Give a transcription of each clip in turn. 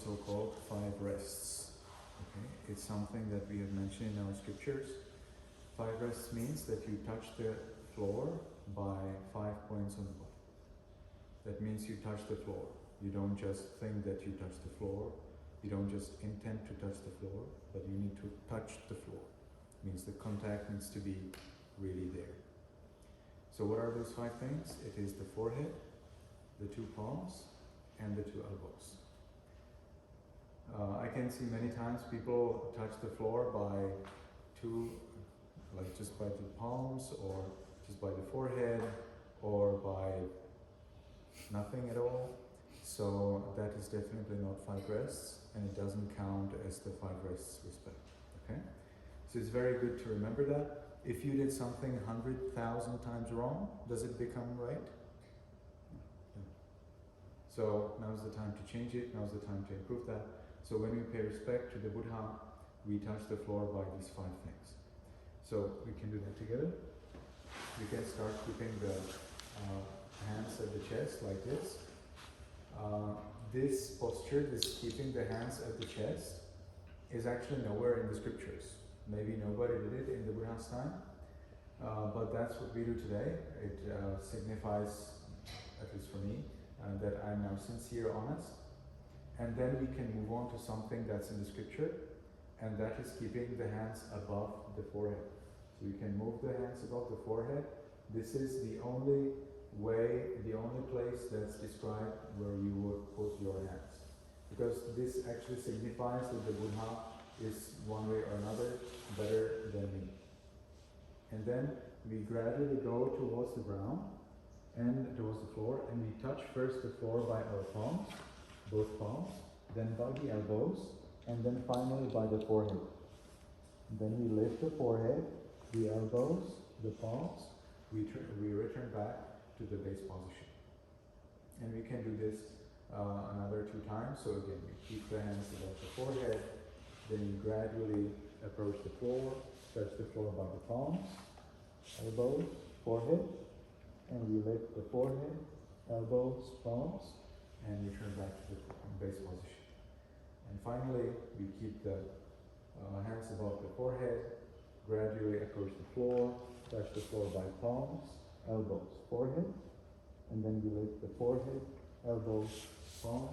also called 5 rests. Okay? It's something that we have mentioned in our scriptures. 5 rests means that you touch the floor by 5 points on the body. That means you touch the floor. You don't just think that you touch the floor. You don't just intend to touch the floor, but you need to touch the floor. It means the contact needs to be really there. So what are those 5 things? It is the forehead, the 2 palms, and the 2 elbows. I can see many times people touch the floor by just by the palms, or just by the forehead, or by nothing at all. So that is definitely not 5 rests, and it doesn't count as the 5 rests respect. Okay? So it's very good to remember that. If you did something 100,000 times wrong, does it become right? No. So now's the time to change it, now's the time to improve that. So when we pay respect to the Buddha, we touch the floor by these 5 things. So we can do that together. We can start keeping the hands at the chest like this. This posture, this keeping the hands at the chest, is actually nowhere in the scriptures. Maybe nobody did it in the Buddha's time, but that's what we do today. It signifies, at least for me, that I'm now sincere, honest. And then we can move on to something that's in the scripture, and that is keeping the hands above the forehead. So you can move the hands above the forehead. This is the only way, the only place that's described where you would put your hands. Because this actually signifies that the Buddha is one way or another better than me. And then we gradually go towards the ground and towards the floor, and we touch first the floor by our palms, both palms, then by the elbows, and then finally by the forehead. Then we lift the forehead, the elbows, the palms, we return back to the base position. And we can do this another 2 times. So again, we keep the hands above the forehead, then you gradually approach the floor, touch the floor by the palms, elbows, forehead, and we lift the forehead, elbows, palms, and return back to the base position. And finally, we keep the hands above the forehead, gradually approach the floor, touch the floor by palms, elbows, forehead, and then we lift the forehead, elbows, palms,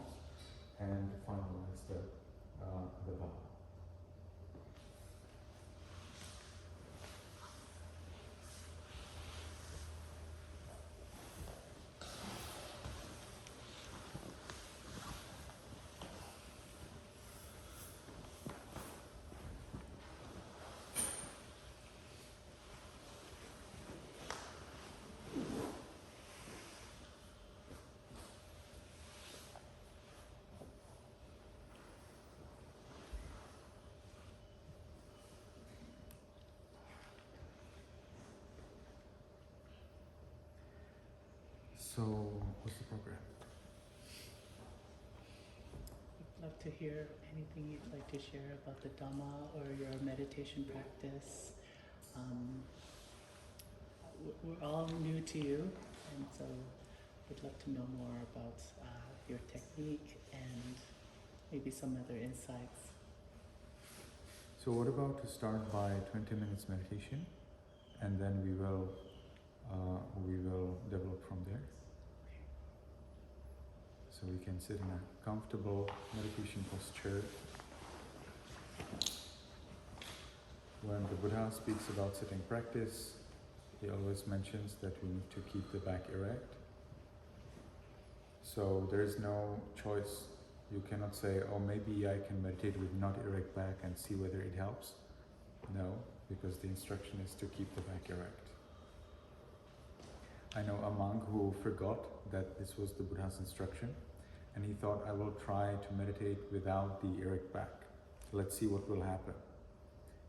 and finalize the bow. So, what's the program? I'd love to hear anything you'd like to share about the Dhamma or your meditation practice. We're all new to you, and so we'd love to know more about your technique and maybe some other insights. So what about to start by 20 minutes meditation, and then we will develop from there. So we can sit in a comfortable meditation posture. When the Buddha speaks about sitting practice, he always mentions that we need to keep the back erect. So there is no choice. You cannot say, oh, maybe I can meditate with not erect back and see whether it helps. No, because the instruction is to keep the back erect. I know a monk who forgot that this was the Buddha's instruction, and he thought, I will try to meditate without the erect back. Let's see what will happen.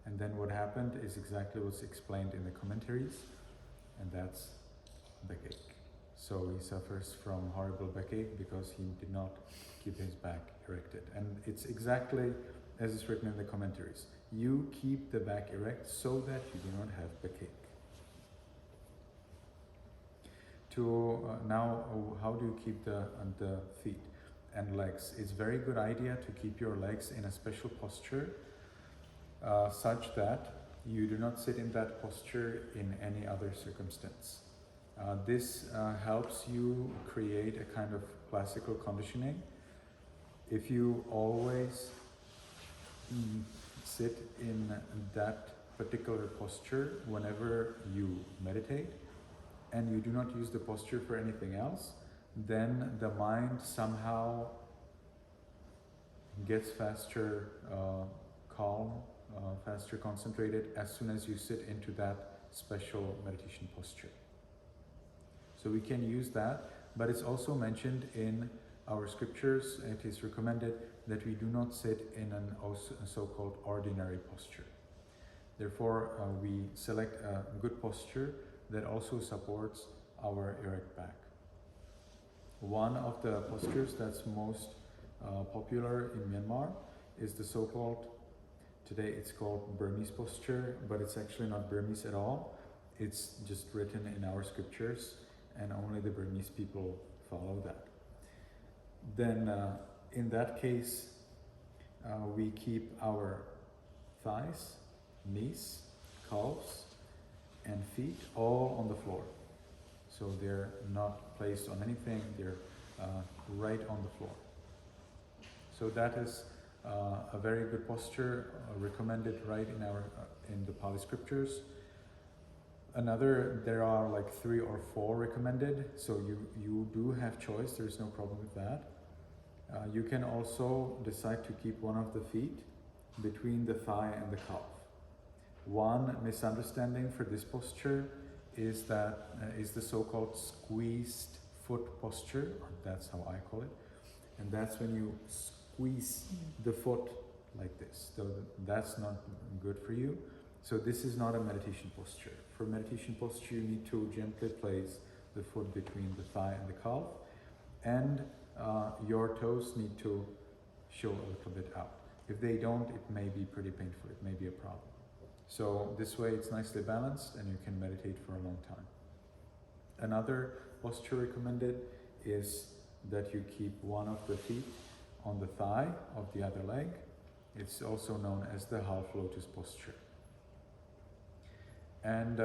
And then what happened is exactly what's explained in the commentaries, and that's backache. So he suffers from horrible backache because he did not keep his back erected. And it's exactly as is written in the commentaries. You keep the back erect so that you do not have backache. Now, how do you keep the feet? and legs. It's a very good idea to keep your legs in a special posture such that you do not sit in that posture in any other circumstance. This helps you create a kind of classical conditioning. If you always sit in that particular posture whenever you meditate, and you do not use the posture for anything else, then the mind somehow gets faster calm, faster concentrated as soon as you sit into that special meditation posture. So we can use that, but it's also mentioned in our scriptures. It is recommended that we do not sit in a so-called ordinary posture. Therefore, we select a good posture that also supports our erect back. One of the postures that's most popular in Myanmar is the so-called, today it's called Burmese posture, but it's actually not Burmese at all. It's just written in our scriptures, and only the Burmese people follow that. Then in that case, we keep our thighs, knees, calves, and feet all on the floor. So they're not placed on anything, they're right on the floor. So that is a very good posture, recommended right in the Pali scriptures. Another, there are like 3 or 4 recommended, so you do have choice, there's no problem with that. You can also decide to keep one of the feet between the thigh and the calf. One misunderstanding for this posture is that is the so-called squeezed foot posture, or that's how I call it, and that's when you squeeze the foot like this. So that's not good for you. So this is not a meditation posture. For meditation posture, you need to gently place the foot between the thigh and the calf, and your toes need to show a little bit out. If they don't, it may be pretty painful, it may be a problem. So this way it's nicely balanced and you can meditate for a long time. Another posture recommended is that you keep one of the feet on the thigh of the other leg. It's also known as the half lotus posture. And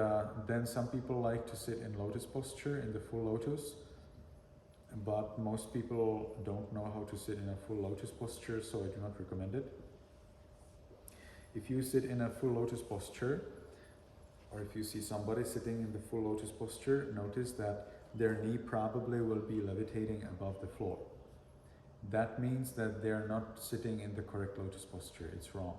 then some people like to sit in lotus posture, in the full lotus, but most people don't know how to sit in a full lotus posture, so I do not recommend it. If you sit in a full lotus posture, or if you see somebody sitting in the full lotus posture, notice that their knee probably will be levitating above the floor. That means that they're not sitting in the correct lotus posture, it's wrong.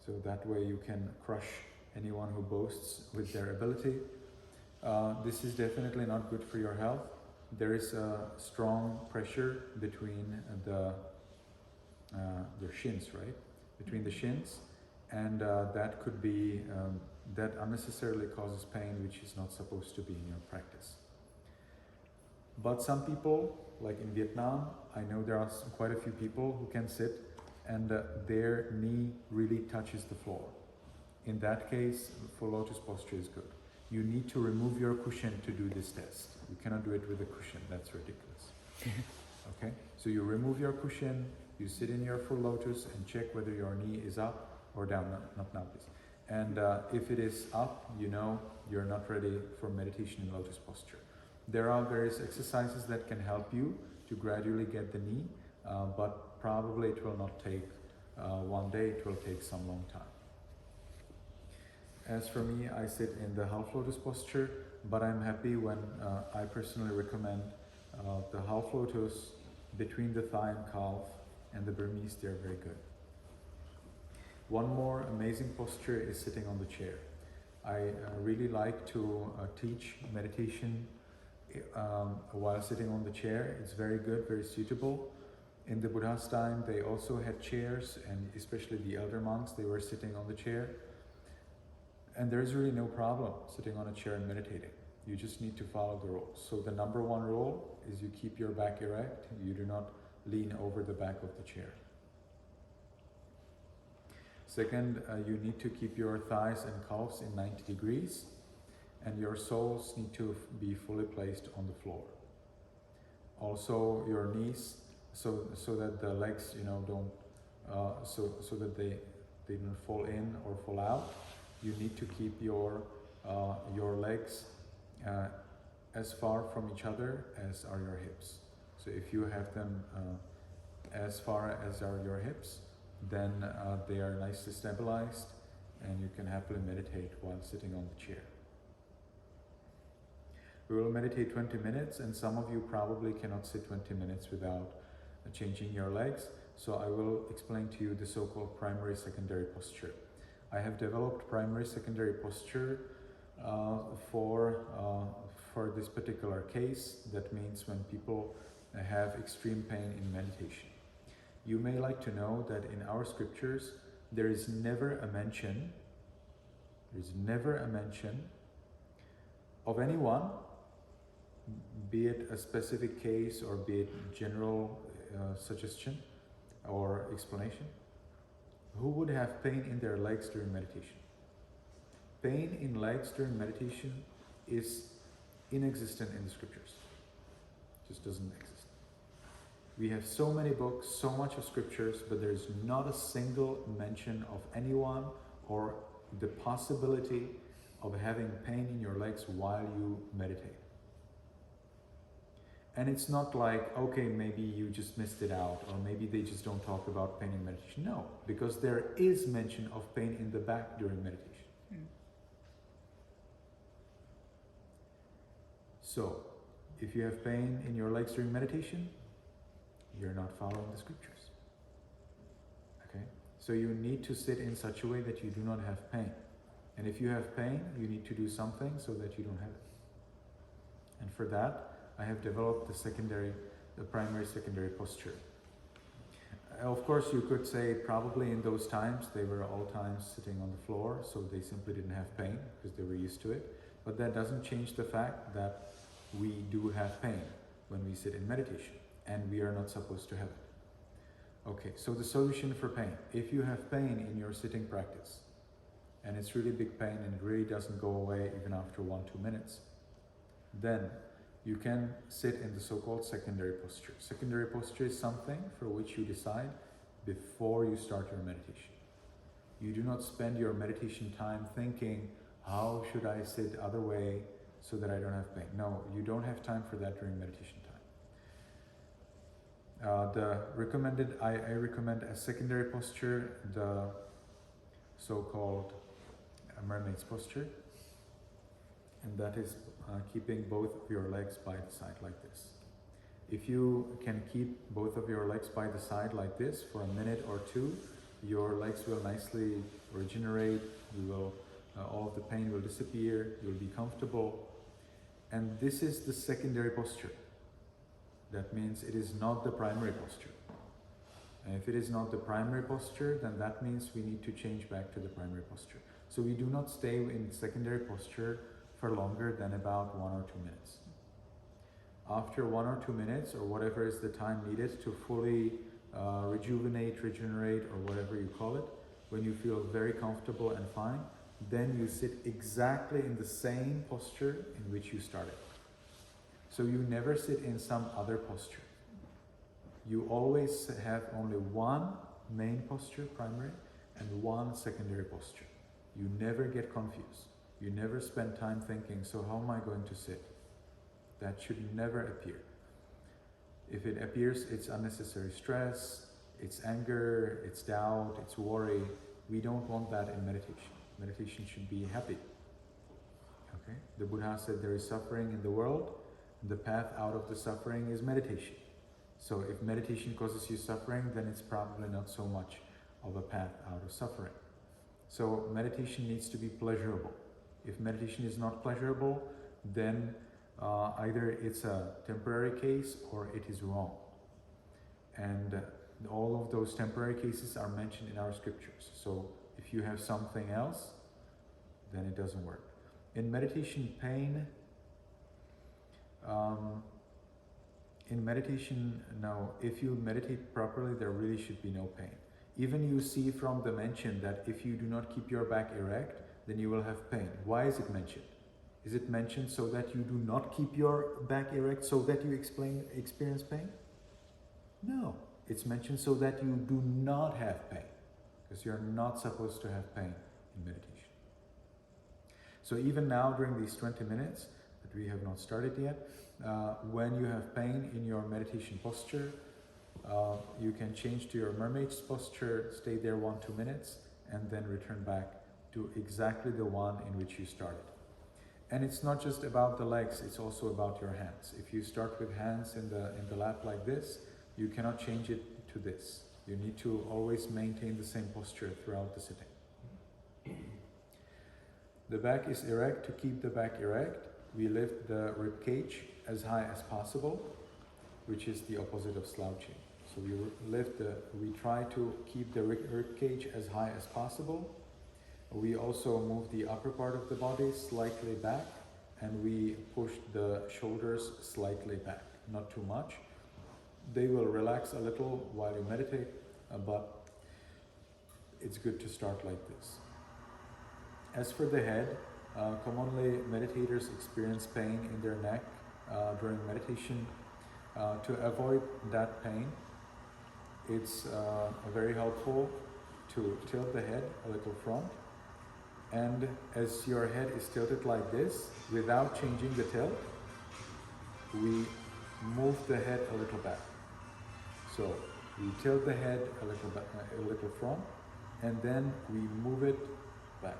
So that way you can crush anyone who boasts with their ability. This is definitely not good for your health. There is a strong pressure between the shins, right? Between the shins, and that could be, that unnecessarily causes pain, which is not supposed to be in your practice. But some people, like in Vietnam, I know there are quite a few people who can sit and their knee really touches the floor. In that case, full lotus posture is good. You need to remove your cushion to do this test. You cannot do it with a cushion, that's ridiculous. Okay, so you remove your cushion, you sit in your full lotus and check whether your knee is up or down, not now please. And if it is up, you know you're not ready for meditation in lotus posture. There are various exercises that can help you to gradually get the knee, but probably it will not take one day, it will take some long time. As for me, I sit in the half lotus posture, but I'm happy when I personally recommend the half lotus between the thigh and calf, and the Burmese, they're very good. One more amazing posture is sitting on the chair. I really like to teach meditation while sitting on the chair. It's very good, very suitable. In the Buddha's time, they also had chairs, and especially the elder monks, they were sitting on the chair. And there's really no problem sitting on a chair and meditating. You just need to follow the rules. So the number one rule is you keep your back erect. You do not lean over the back of the chair. Second, you need to keep your thighs and calves in 90 degrees, and your soles need to be fully placed on the floor. also your knees, so that the legs, don't, so that they don't fall in or fall out. You need to keep your legs as far from each other as are your hips. So if you have them as far as are your hips, then they are nicely stabilized, and you can happily meditate while sitting on the chair. We will meditate 20 minutes, and some of you probably cannot sit 20 minutes without changing your legs. So I will explain to you the so-called primary secondary posture. I have developed primary secondary posture for this particular case. That means when people have extreme pain in meditation. You may like to know that in our scriptures there is never a mention of anyone, be it a specific case or be it general suggestion or explanation, who would have pain in their legs during meditation. Pain in legs during meditation is inexistent in the scriptures. It just doesn't exist. We have so many books, so much of scriptures, but there is not a single mention of anyone or the possibility of having pain in your legs while you meditate. And it's not like, okay, maybe you just missed it out, or maybe they just don't talk about pain in meditation. No, because there is mention of pain in the back during meditation. So, if you have pain in your legs during meditation, you're not following the scriptures. Okay? So you need to sit in such a way that you do not have pain. And if you have pain, you need to do something so that you don't have it. And for that, I have developed the primary secondary posture. Of course, you could say probably in those times, they were all times sitting on the floor, so they simply didn't have pain because they were used to it. But that doesn't change the fact that we do have pain when we sit in meditation, and we are not supposed to have it. Okay, so the solution for pain. If you have pain in your sitting practice, and it's really big pain and it really doesn't go away even after 1-2 minutes, then you can sit in the so-called secondary posture. Secondary posture is something for which you decide before you start your meditation. You do not spend your meditation time thinking, how should I sit other way so that I don't have pain? No, you don't have time for that during meditation time. I recommend a secondary posture, the so-called mermaid's posture, and that is keeping both of your legs by the side like this. If you can keep both of your legs by the side like this for a minute or two, your legs will nicely regenerate, all of the pain will disappear, you'll be comfortable. And this is the secondary posture. That means it is not the primary posture. And if it is not the primary posture, then that means we need to change back to the primary posture. So we do not stay in secondary posture for longer than about 1 or 2 minutes. After 1 or 2 minutes, or whatever is the time needed to fully rejuvenate, regenerate, or whatever you call it, when you feel very comfortable and fine, then you sit exactly in the same posture in which you started. So you never sit in some other posture. You always have only one main posture, primary, and one secondary posture. You never get confused. You never spend time thinking, so how am I going to sit? That should never appear. If it appears, it's unnecessary stress, it's anger, it's doubt, it's worry. We don't want that in meditation. Meditation should be happy. Okay? The Buddha said there is suffering in the world. The path out of the suffering is meditation. So if meditation causes you suffering, then it's probably not so much of a path out of suffering. So meditation needs to be pleasurable. If meditation is not pleasurable, then either it's a temporary case or it is wrong. And all of those temporary cases are mentioned in our scriptures. So if you have something else, then it doesn't work. In meditation, pain, if you meditate properly, there really should be no pain. Even you see from the mention that if you do not keep your back erect, then you will have pain. Why is it mentioned? Is it mentioned so that you do not keep your back erect so that you experience pain? No. It's mentioned so that you do not have pain, because you're not supposed to have pain in meditation. So even now during these 20 minutes that we have not started yet, when you have pain in your meditation posture, you can change to your mermaid's posture, stay there 1-2 minutes, and then return back to exactly the one in which you started. And it's not just about the legs, it's also about your hands. If you start with hands in the lap like this, you cannot change it to this. You need to always maintain the same posture throughout the sitting. The back is erect. To keep the back erect, we lift the rib cage as high as possible, which is the opposite of slouching. So we try to keep the rib cage as high as possible. We also move the upper part of the body slightly back, and we push the shoulders slightly back, not too much. They will relax a little while you meditate, but it's good to start like this. As for the head, commonly meditators experience pain in their neck during meditation. To avoid that pain, it's very helpful to tilt the head a little front. And as your head is tilted like this, without changing the tilt, we move the head a little back. So we tilt the head a little front, and then we move it back.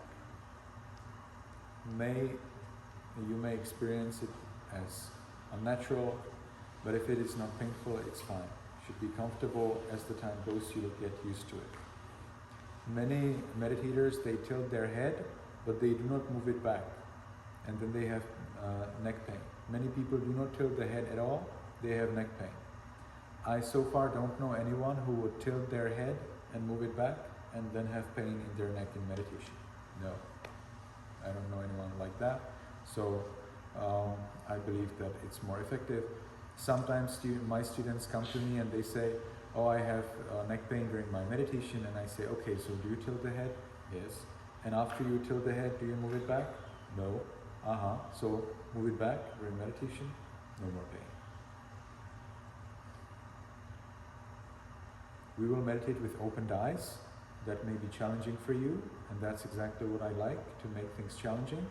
You may experience it as unnatural, but if it is not painful, it's fine. You should be comfortable. As the time goes, you will get used to it. Many meditators, they tilt their head, but they do not move it back, and then they have neck pain. Many people do not tilt the head at all, they have neck pain. I so far don't know anyone who would tilt their head and move it back and then have pain in their neck in meditation. No, I don't know anyone like that. So I believe that it's more effective. Sometimes my students come to me and they say, oh, I have neck pain during my meditation, and I say, okay, so do you tilt the head? Yes. And after you tilt the head, do you move it back? No. So move it back during meditation, no more pain. We will meditate with opened eyes. That may be challenging for you, and that's exactly what I like, to make things challenging.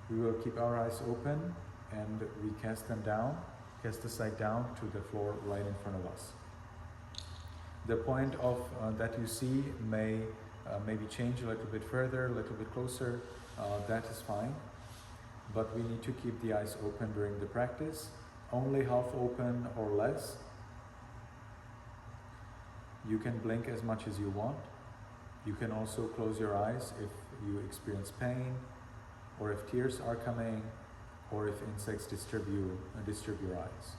We will keep our eyes open, and we cast the sight down to the floor right in front of us. The point of that you see may maybe change a little bit further, a little bit closer. That is fine, but we need to keep the eyes open during the practice. Only half open or less. You can blink as much as you want. You can also close your eyes if you experience pain, or if tears are coming, or if insects disturb your eyes.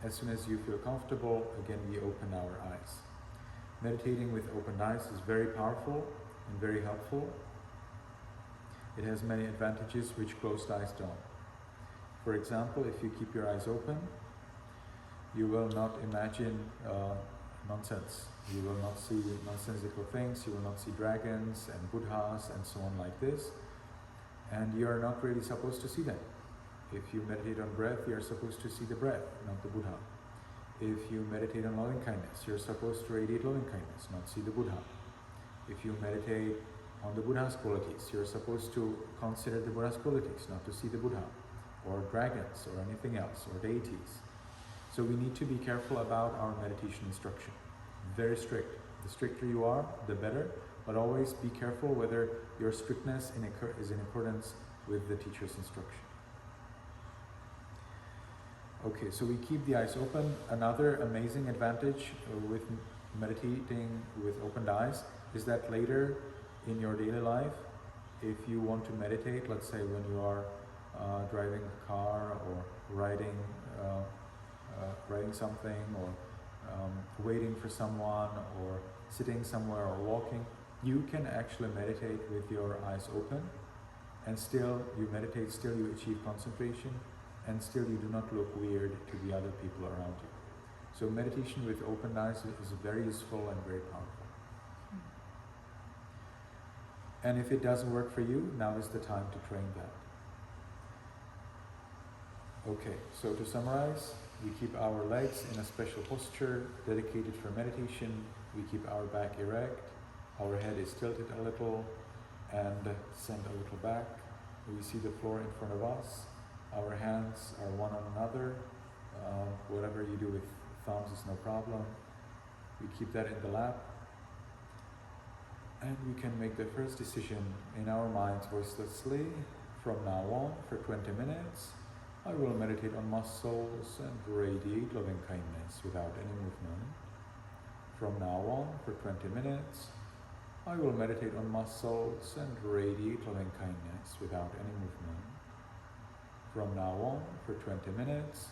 As soon as you feel comfortable, again we open our eyes. Meditating with open eyes is very powerful and very helpful. It has many advantages which closed eyes don't. For example, if you keep your eyes open, you will not imagine nonsense. You will not see nonsensical things, you will not see dragons and Buddhas and so on like this. And you are not really supposed to see them. If you meditate on breath, you are supposed to see the breath, not the Buddha. If you meditate on loving kindness, you're supposed to radiate loving kindness, not see the Buddha. If you meditate on the Buddha's qualities, you're supposed to consider the Buddha's qualities, not to see the Buddha, or dragons, or anything else, or deities. So we need to be careful about our meditation instruction. Very strict. The stricter you are, the better, but always be careful whether your strictness is in accordance with the teacher's instruction. Okay, so we keep the eyes open. Another amazing advantage with meditating with opened eyes is that later in your daily life, if you want to meditate, let's say when you are driving a car or writing something, or waiting for someone, or sitting somewhere or walking, you can actually meditate with your eyes open, and still you meditate, still you achieve concentration, and still you do not look weird to the other people around you. So meditation with open eyes is very useful and very powerful. And if it doesn't work for you, now is the time to train that. Okay, so to summarize, we keep our legs in a special posture dedicated for meditation. We keep our back erect, our head is tilted a little and sent a little back. We see the floor in front of us. Our hands are one on another. Whatever you do with thumbs is no problem. We keep that in the lap. And we can make the first decision in our minds voicelessly. From now on, for 20 minutes, I will meditate on muscles and radiate loving kindness without any movement. From now on, for 20 minutes, I will meditate on muscles and radiate loving kindness without any movement. From now on, for 20 minutes,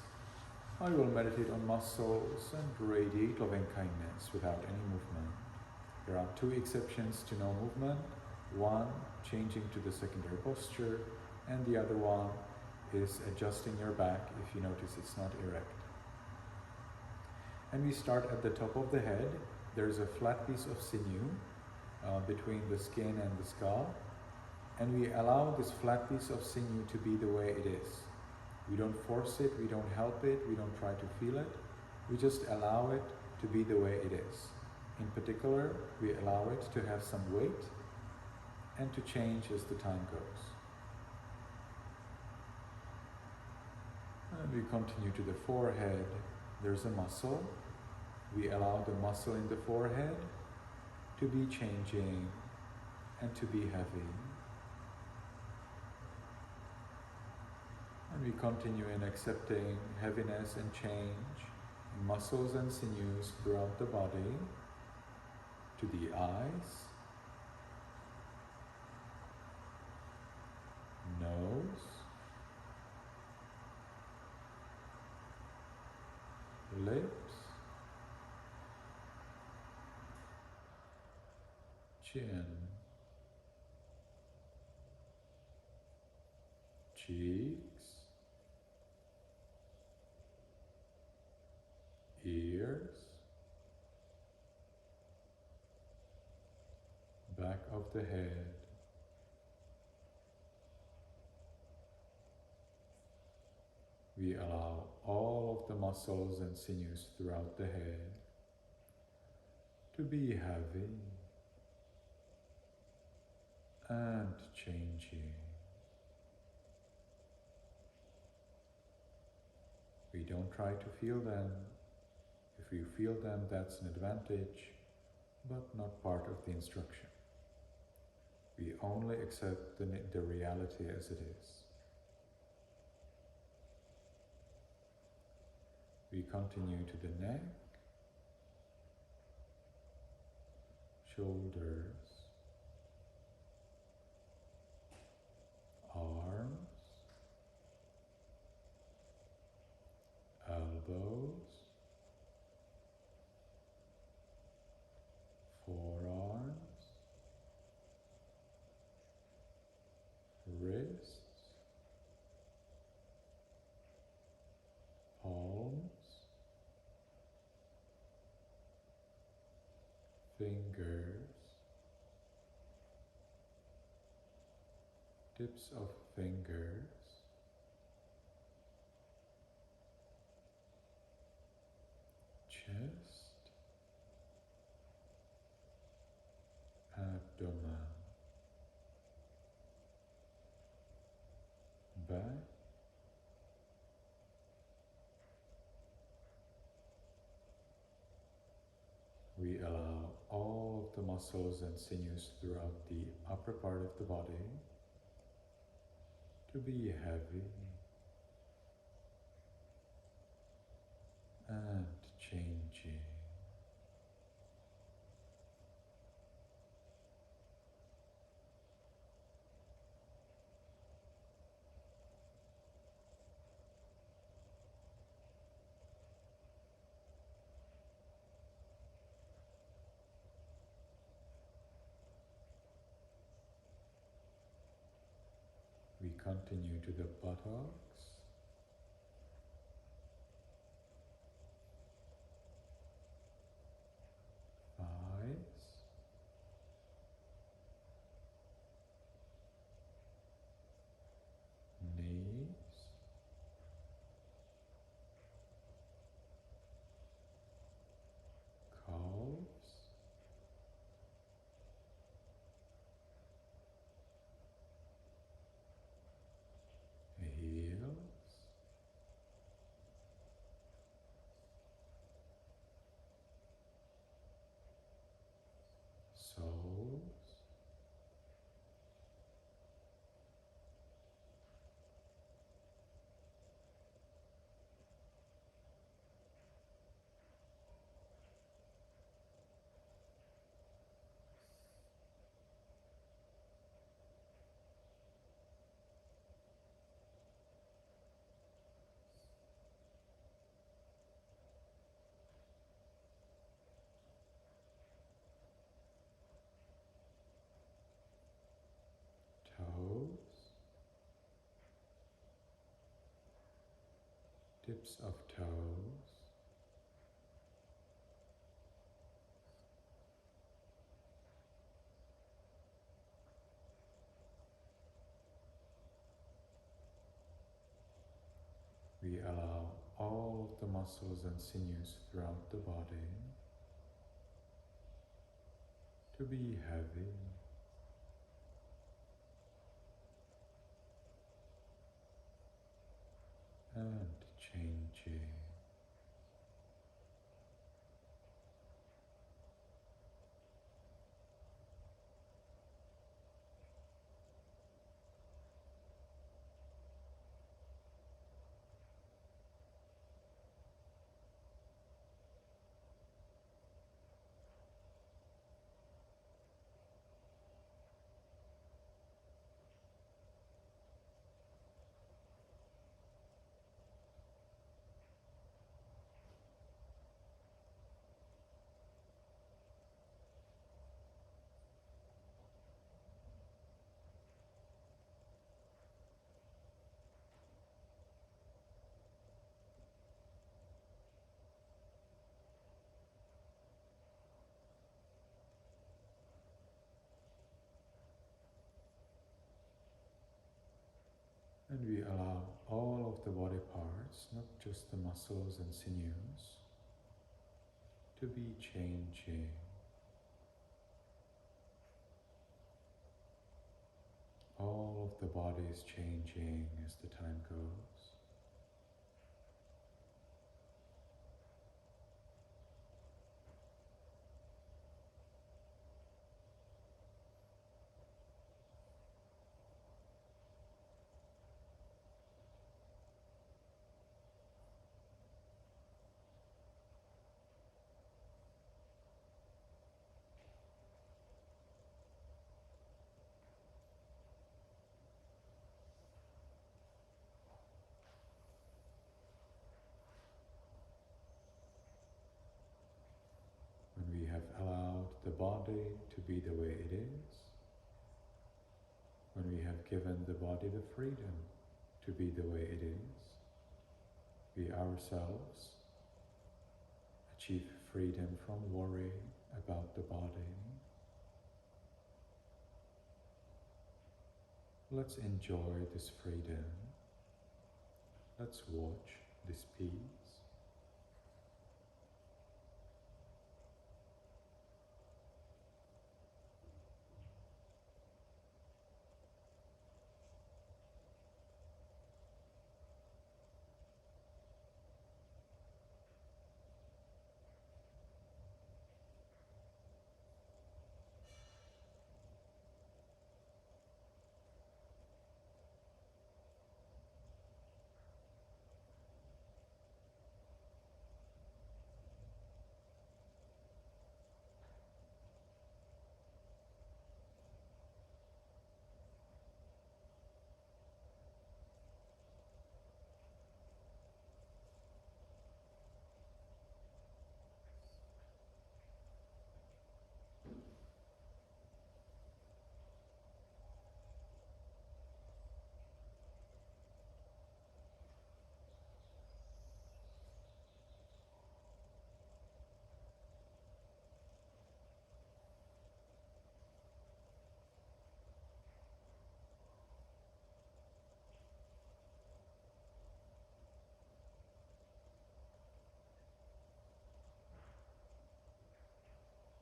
I will meditate on muscles and radiate loving kindness without any movement. There are two exceptions to no movement. One, changing to the secondary posture, and the other one is adjusting your back if you notice it's not erect. And we start at the top of the head. There's a flat piece of sinew between the skin and the skull, and we allow this flat piece of sinew to be the way it is. We don't force it, we don't help it, we don't try to feel it. We just allow it to be the way it is. In particular, we allow it to have some weight and to change as the time goes. And we continue to the forehead. There's a muscle. We allow the muscle in the forehead to be changing and to be heavy. And we continue in accepting heaviness and change in muscles and sinews throughout the body, to the eyes, nose, lips, chin, cheeks, ears, back of the head, we allow all of the muscles and sinews throughout the head to be heavy and changing. We don't try to feel them. If you feel them, that's an advantage, but not part of the instruction. We only accept the reality as it is. We continue to the neck, shoulders, arms, elbows, forearms, wrists, palms, fingers, tips of fingers, chest, abdomen, back, we allow all of the muscles and sinews throughout the upper part of the body to be heavy and changing. We continue to the buttocks, thighs, knees, tips of toes, we allow all of the muscles and sinews throughout the body to be heavy and changing. And we allow all of the body parts, not just the muscles and sinews, to be changing. All of the body is changing as the time goes. When we have allowed the body to be the way it is, when we have given the body the freedom to be the way it is, we ourselves achieve freedom from worry about the body. Let's enjoy this freedom. Let's watch this peace.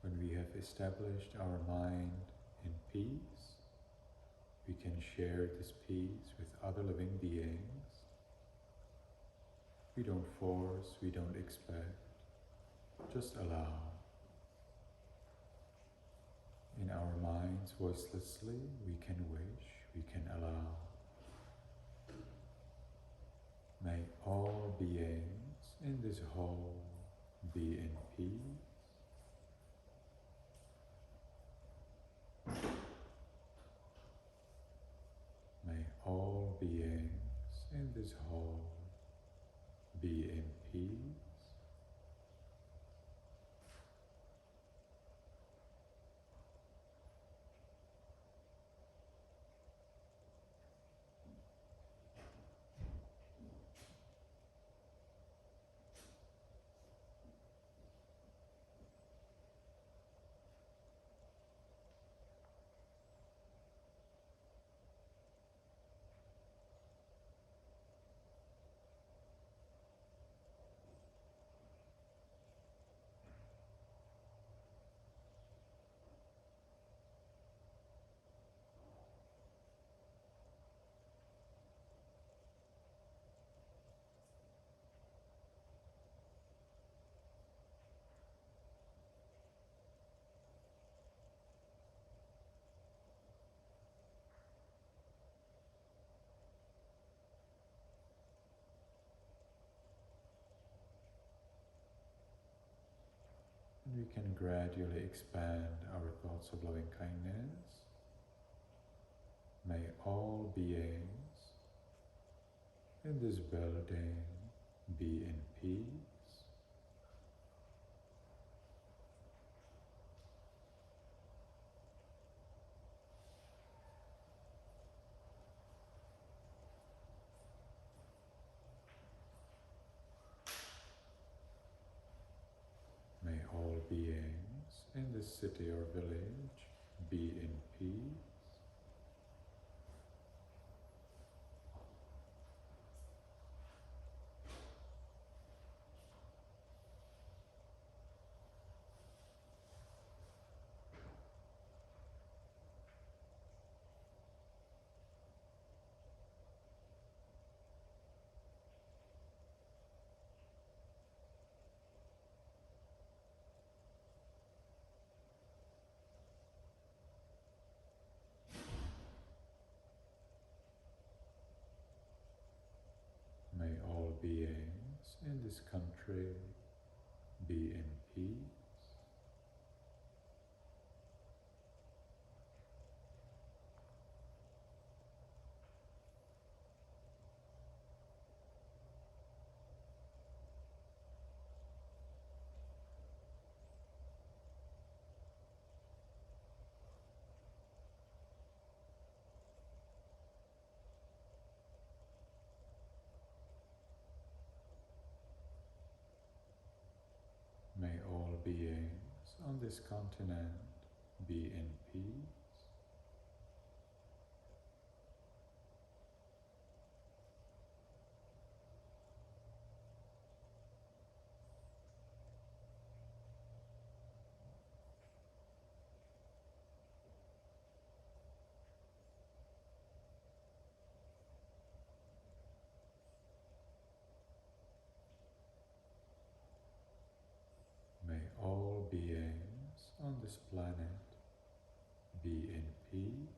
When we have established our mind in peace, we can share this peace with other living beings. We don't force, we don't expect, just allow. In our minds, voicelessly, we can wish, we can allow. May all beings in this whole be in peace. May all beings in this whole be in peace. And we can gradually expand our thoughts of loving kindness. May all beings in this building be in peace. May all beings in this city or village be in peace. May all beings in this country be in peace. May all beings on this continent be in peace. May all beings on this planet be in peace.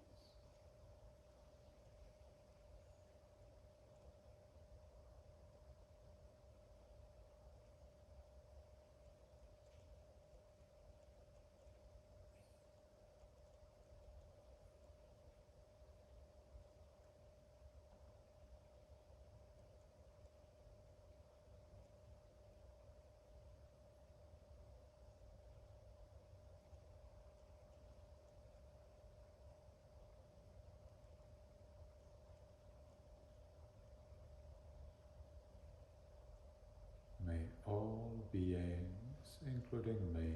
May all beings, including me,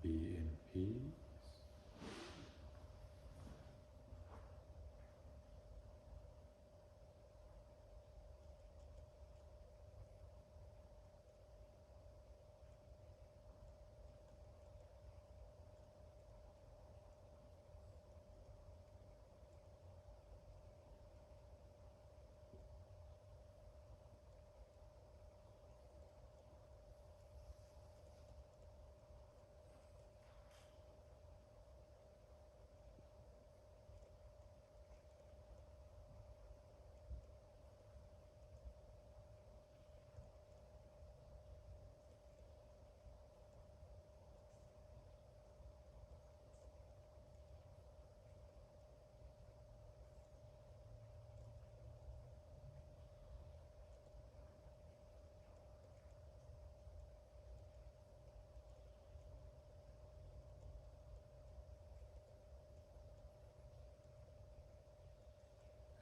be in peace.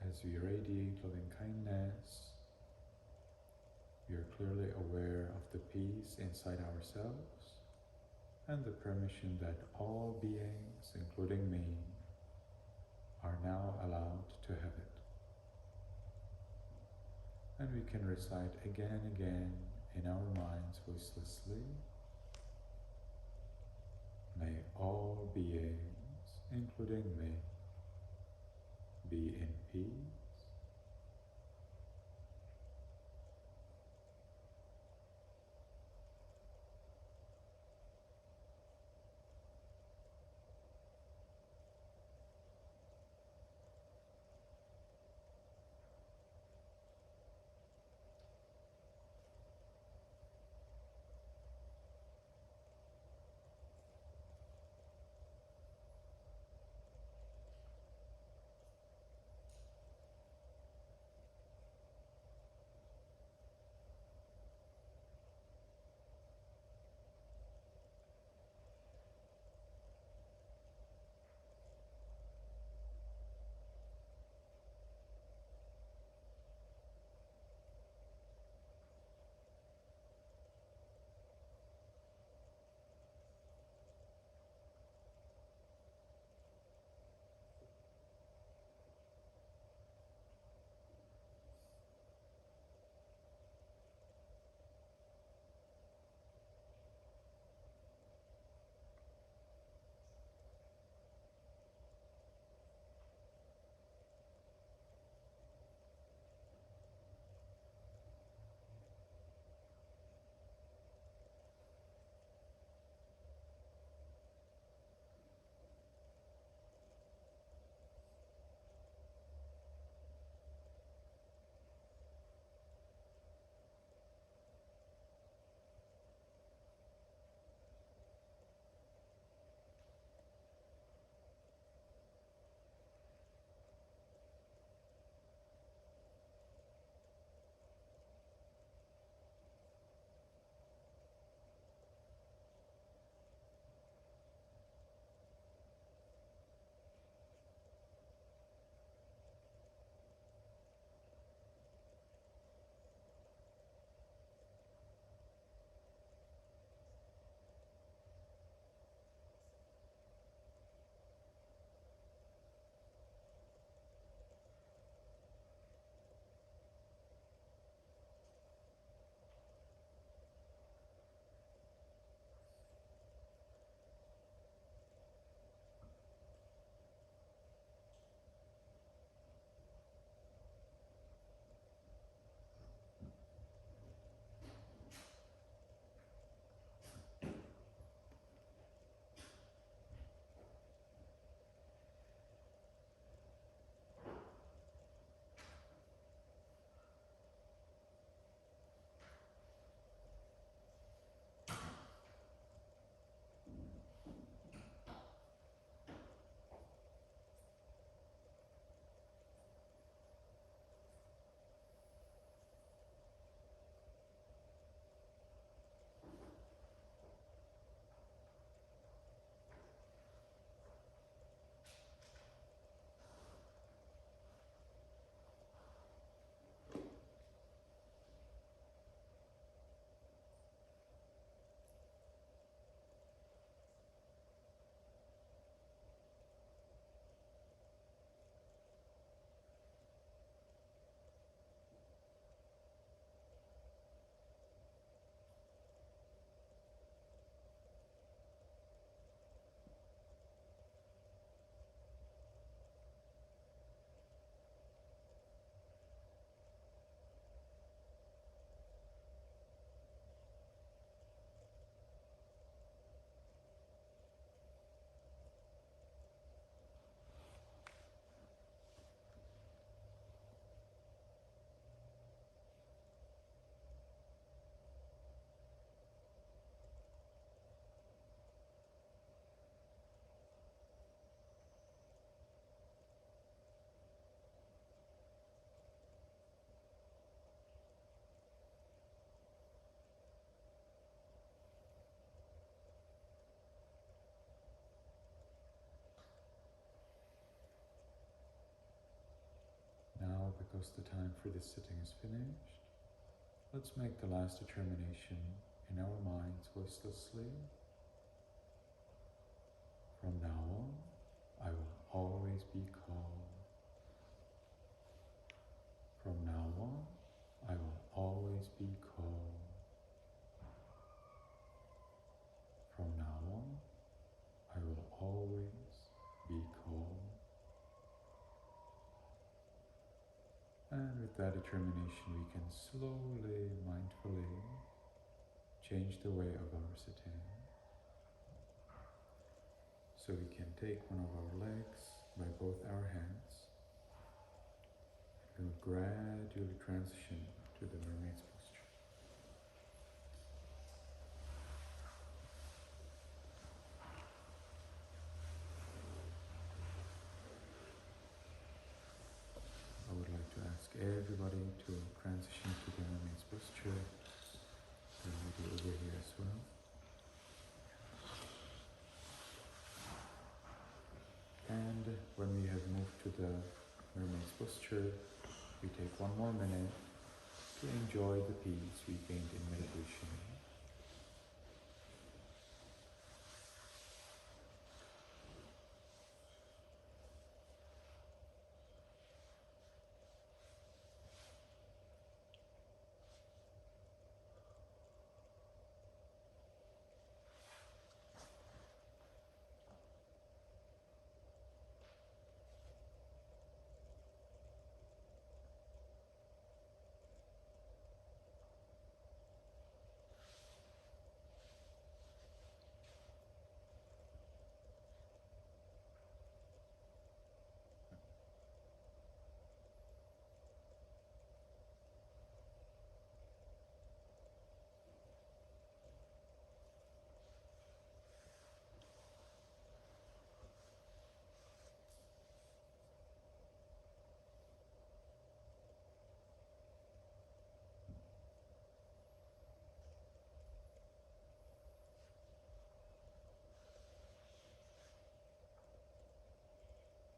As we radiate loving kindness, we are clearly aware of the peace inside ourselves and the permission that all beings, including me, are now allowed to have it. And we can recite again and again in our minds voicelessly, may all beings, including me, be in peace. because the time for this sitting is finished, let's make the last determination in our minds voicelessly. From now on, I will always be calm. From now on, I will always be calm. From now on, I will always be calm. And with that determination, we can slowly, mindfully change the way of our sitting. So we can take one of our legs by both our hands and gradually transition to the mermaid's posture. I would like to ask everybody to transition to the mermaid's posture. And maybe over here as well. And when we have moved to the mermaid's posture, we take one more minute to enjoy the peace we gained in meditation.